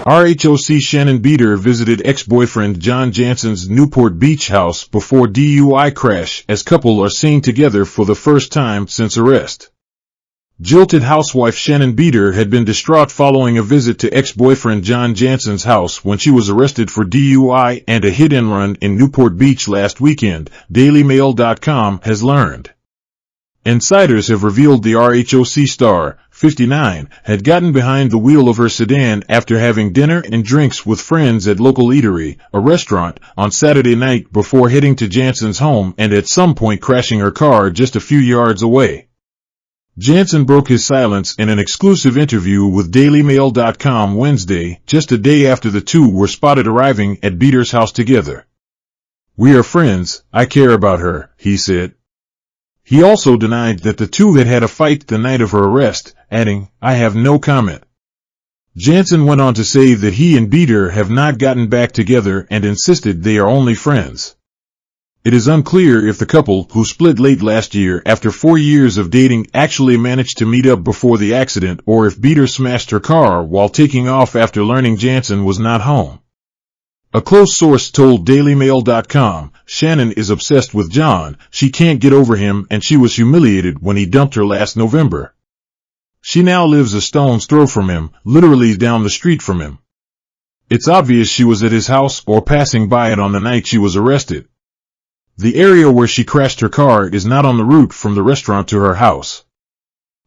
RHOC Shannon Beador visited ex-boyfriend John Janssen's Newport Beach house before DUI crash as couple are seen together for the first time since arrest. Jilted housewife Shannon Beador had been distraught following a visit to ex-boyfriend John Janssen's house when she was arrested for DUI and a hit-and-run in Newport Beach last weekend, DailyMail.com has learned. Insiders have revealed the RHOC star, 59, had gotten behind the wheel of her sedan after having dinner and drinks with friends at local eatery, a restaurant, on Saturday night before heading to Janssen's home and at some point crashing her car just a few yards away. Janssen broke his silence in an exclusive interview with DailyMail.com Wednesday, just a day after the two were spotted arriving at Beador's house together. "We are friends, I care about her," he said. He also denied that the two had had a fight the night of her arrest, adding, "I have no comment." Janssen went on to say that he and Beador have not gotten back together and insisted they are only friends. It is unclear if the couple, who split late last year after 4 years of dating, actually managed to meet up before the accident or if Beador smashed her car while taking off after learning Janssen was not home. A close source told DailyMail.com, "Shannon is obsessed with John, she can't get over him and she was humiliated when he dumped her last November. She now lives a stone's throw from him, literally down the street from him. It's obvious she was at his house or passing by it on the night she was arrested. The area where she crashed her car is not on the route from the restaurant to her house."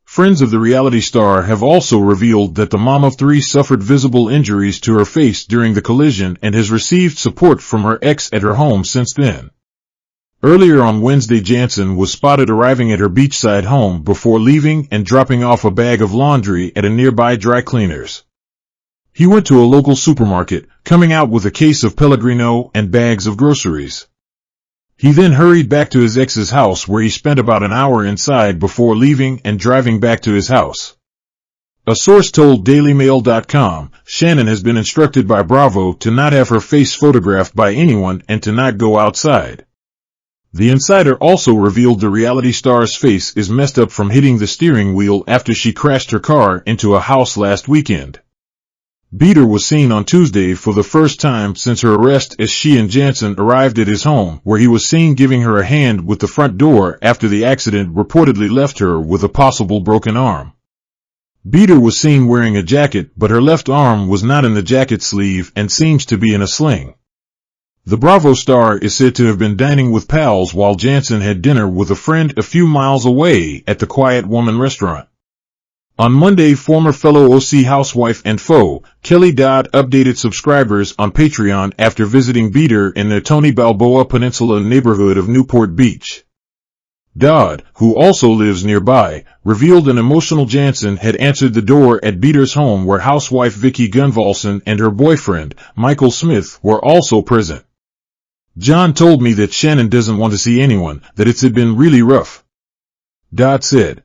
Friends of the reality star have also revealed that the mom of three suffered visible injuries to her face during the collision and has received support from her ex at her home since then. Earlier on Wednesday, Janssen was spotted arriving at her beachside home before leaving and dropping off a bag of laundry at a nearby dry cleaners. He went to a local supermarket, coming out with a case of Pellegrino and bags of groceries. He then hurried back to his ex's house where he spent about an hour inside before leaving and driving back to his house. A source told DailyMail.com, "Shannon has been instructed by Bravo to not have her face photographed by anyone and to not go outside." The insider also revealed the reality star's face is messed up from hitting the steering wheel after she crashed her car into a house last weekend. Beador was seen on Tuesday for the first time since her arrest as she and Janssen arrived at his home, where he was seen giving her a hand with the front door after the accident reportedly left her with a possible broken arm. Beador was seen wearing a jacket, but her left arm was not in the jacket sleeve and seems to be in a sling. The Bravo star is said to have been dining with pals while Janssen had dinner with a friend a few miles away at the Quiet Woman restaurant. On Monday, former fellow OC housewife and foe, Kelly Dodd, updated subscribers on Patreon after visiting Beador in their Tony Balboa Peninsula neighborhood of Newport Beach. Dodd, who also lives nearby, revealed an emotional Janssen had answered the door at Beador's home where housewife Vicky Gunvalson and her boyfriend, Michael Smith, were also present. "John told me that Shannon doesn't want to see anyone, that it's been really rough," Dodd said.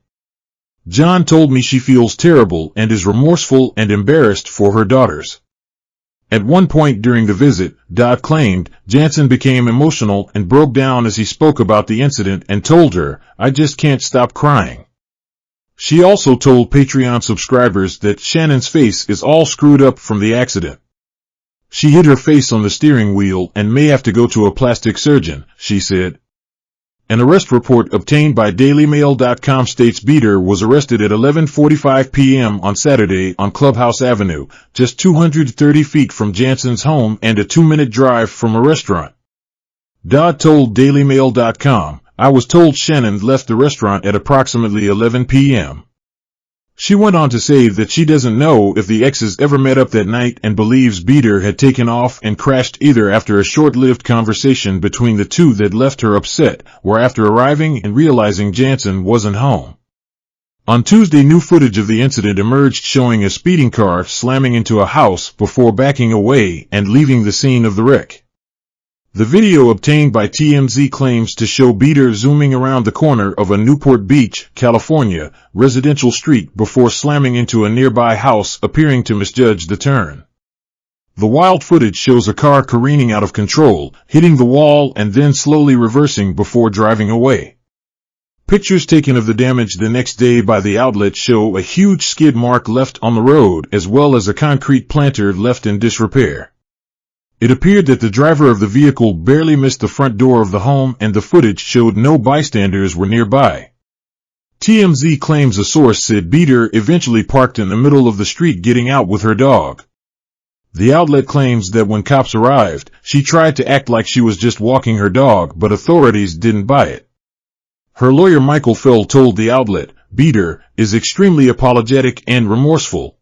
"John told me she feels terrible and is remorseful and embarrassed for her daughters." At one point during the visit, Dodd claimed, Janssen became emotional and broke down as he spoke about the incident and told her, "I just can't stop crying." She also told Patreon subscribers that Shannon's face is all screwed up from the accident. "She hit her face on the steering wheel and may have to go to a plastic surgeon," she said. An arrest report obtained by DailyMail.com states Beador was arrested at 11:45 p.m. on Saturday on Clubhouse Avenue, just 230 feet from Janssen's home and a 2-minute drive from a restaurant. Dodd told DailyMail.com, "I was told Shannon left the restaurant at approximately 11 p.m. She went on to say that she doesn't know if the exes ever met up that night and believes Beador had taken off and crashed either after a short-lived conversation between the two that left her upset, or after arriving and realizing Janssen wasn't home. On Tuesday, new footage of the incident emerged showing a speeding car slamming into a house before backing away and leaving the scene of the wreck. The video obtained by TMZ claims to show Beador zooming around the corner of a Newport Beach, California, residential street before slamming into a nearby house, appearing to misjudge the turn. The wild footage shows a car careening out of control, hitting the wall and then slowly reversing before driving away. Pictures taken of the damage the next day by the outlet show a huge skid mark left on the road as well as a concrete planter left in disrepair. It appeared that the driver of the vehicle barely missed the front door of the home and the footage showed no bystanders were nearby. TMZ claims a source said Beador eventually parked in the middle of the street getting out with her dog. The outlet claims that when cops arrived, she tried to act like she was just walking her dog, but authorities didn't buy it. Her lawyer Michael Fell told the outlet, Beador is extremely apologetic and remorseful.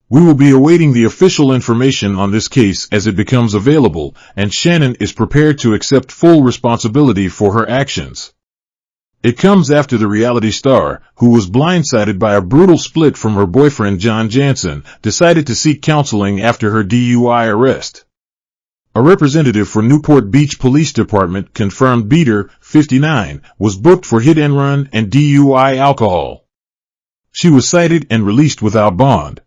We will be awaiting the official information on this case as it becomes available, and Shannon is prepared to accept full responsibility for her actions. It comes after the reality star, who was blindsided by a brutal split from her boyfriend Janssen, decided to seek counseling after her DUI arrest. A representative for Newport Beach Police Department confirmed Beador, 59, was booked for hit and run and DUI alcohol. She was cited and released without bond.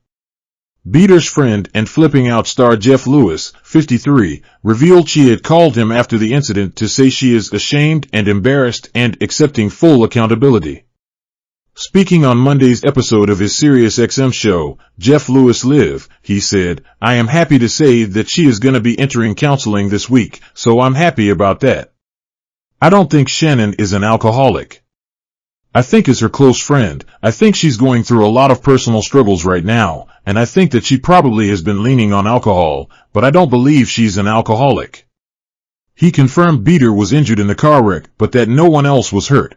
Beador's friend and Flipping Out star Jeff Lewis, 53, revealed she had called him after the incident to say she is ashamed and embarrassed and accepting full accountability. Speaking on Monday's episode of his SiriusXM show, Jeff Lewis Live, he said, I am happy to say that she is going to be entering counseling this week, so I'm happy about that. I don't think Shannon is an alcoholic. I think as her close friend, I think she's going through a lot of personal struggles right now, and I think that she probably has been leaning on alcohol, but I don't believe she's an alcoholic. He confirmed Beador was injured in the car wreck, but that no one else was hurt.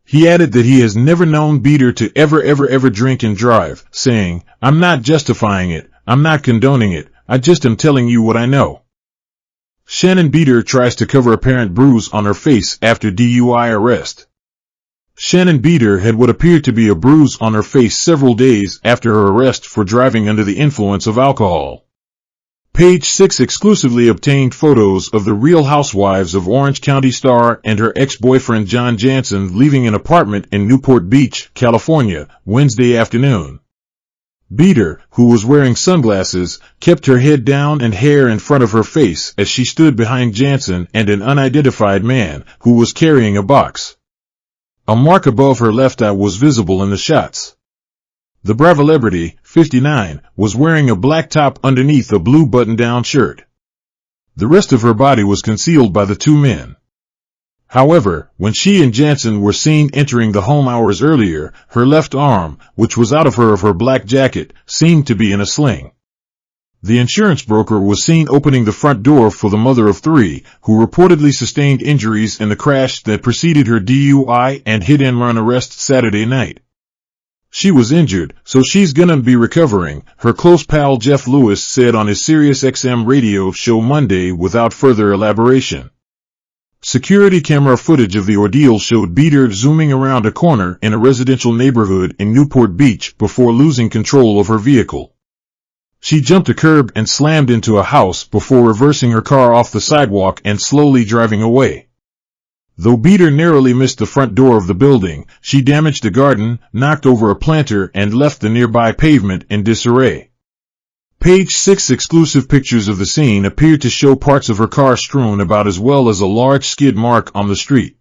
He added that he has never known Beador to ever drink and drive, saying, I'm not justifying it, I'm not condoning it, I just am telling you what I know. Shannon Beador tries to cover apparent bruise on her face after DUI arrest. Shannon Beador had what appeared to be a bruise on her face several days after her arrest for driving under the influence of alcohol. Page 6 exclusively obtained photos of the Real Housewives of Orange County star and her ex-boyfriend John Janssen leaving an apartment in Newport Beach, California, Wednesday afternoon. Beador, who was wearing sunglasses, kept her head down and hair in front of her face as she stood behind Janssen and an unidentified man, who was carrying a box. A mark above her left eye was visible in the shots. The Bravolebrity, 59, was wearing a black top underneath a blue button-down shirt. The rest of her body was concealed by the two men. However, when she and Janssen were seen entering the home hours earlier, her left arm, which was out of her black jacket, seemed to be in a sling. The insurance broker was seen opening the front door for the mother of three, who reportedly sustained injuries in the crash that preceded her DUI and hit-and-run arrest Saturday night. She was injured, so she's gonna be recovering, her close pal Jeff Lewis said on his SiriusXM radio show Monday without further elaboration. Security camera footage of the ordeal showed Beador zooming around a corner in a residential neighborhood in Newport Beach before losing control of her vehicle. She jumped a curb and slammed into a house before reversing her car off the sidewalk and slowly driving away. Though Beador narrowly missed the front door of the building, she damaged a garden, knocked over a planter, and left the nearby pavement in disarray. Page 6 exclusive pictures of the scene appeared to show parts of her car strewn about as well as a large skid mark on the street.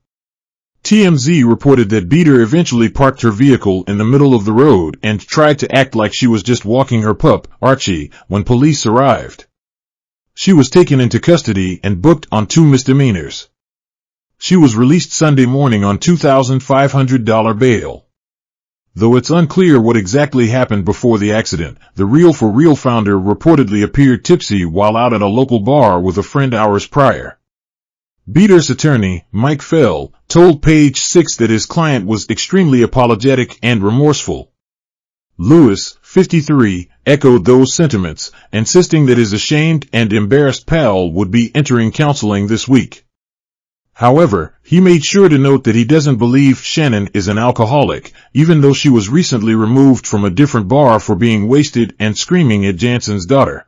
TMZ reported that Beador eventually parked her vehicle in the middle of the road and tried to act like she was just walking her pup, Archie, when police arrived. She was taken into custody and booked on 2 misdemeanors. She was released Sunday morning on $2,500 bail. Though it's unclear what exactly happened before the accident, the Real for Real founder reportedly appeared tipsy while out at a local bar with a friend hours prior. Beador's attorney, Mike Fell, told Page 6 that his client was extremely apologetic and remorseful. Lewis, 53, echoed those sentiments, insisting that his ashamed and embarrassed pal would be entering counseling this week. However, he made sure to note that he doesn't believe Shannon is an alcoholic, even though she was recently removed from a different bar for being wasted and screaming at Janssen's daughter.